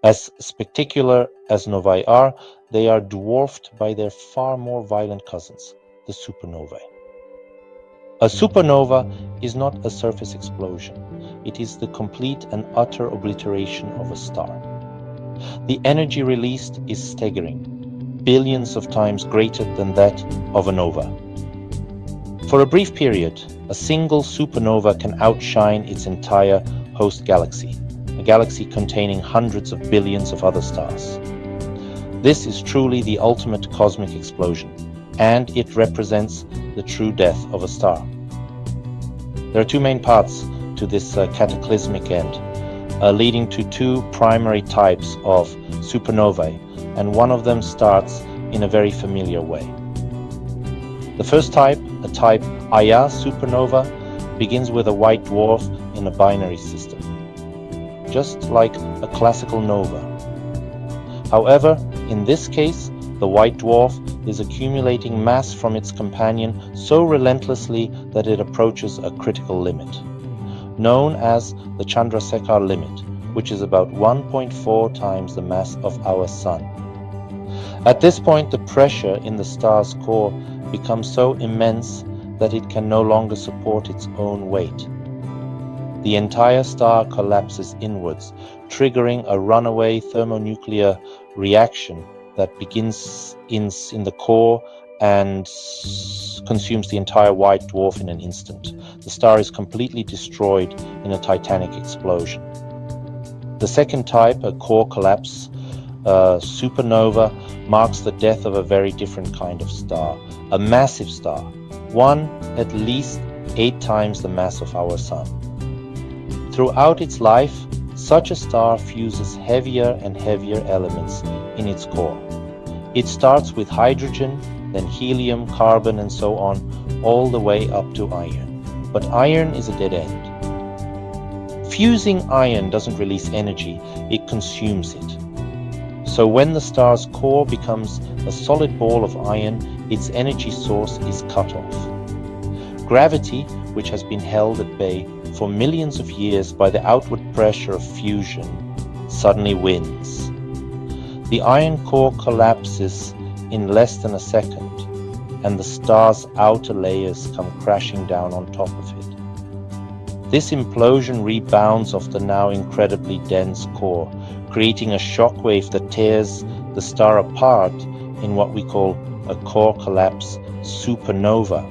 As spectacular as novae are, they are dwarfed by their far more violent cousins, the supernovae. A supernova is not a surface explosion. It is the complete and utter obliteration of a star. The energy released is staggering, billions of times greater than that of a nova. For a brief period, a single supernova can outshine its entire host galaxy, a galaxy containing hundreds of billions of other stars. This is truly the ultimate cosmic explosion, and it represents the true death of a star. There are two main paths to this cataclysmic end, leading to two primary types of supernovae, and one of them starts in a very familiar way. The first type, a type Ia supernova, begins with a white dwarf in a binary system, just like a classical nova. However, in this case, the white dwarf is accumulating mass from its companion so relentlessly that it approaches a critical limit, known as the Chandrasekhar limit, which is about 1.4 times the mass of our Sun. At this point, the pressure in the star's core becomes so immense that it can no longer support its own weight. The entire star collapses inwards, triggering a runaway thermonuclear reaction that begins in the core and consumes the entire white dwarf in an instant. The star is completely destroyed in a titanic explosion. The second type, a core collapse supernova, marks the death of a very different kind of star, a massive star, one at least 8 times the mass of our Sun. Throughout its life, such a star fuses heavier and heavier elements in its core. It starts with hydrogen, then helium, carbon, and so on, all the way up to iron. But iron is a dead end. Fusing iron doesn't release energy, it consumes it. So when the star's core becomes a solid ball of iron, its energy source is cut off. Gravity, which has been held at bay for millions of years by the outward pressure of fusion, suddenly wins. The iron core collapses in less than a second, and the star's outer layers come crashing down on top of it. This implosion rebounds off the now incredibly dense core, creating a shockwave that tears the star apart in what we call a core collapse supernova.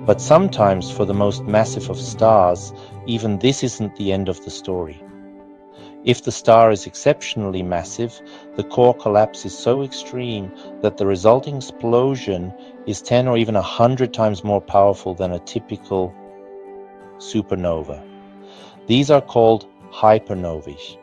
But sometimes, for the most massive of stars, even this isn't the end of the story. If the star is exceptionally massive, the core collapse is so extreme that the resulting explosion is 10 or even 100 times more powerful than a typical supernova. These are called hypernovae.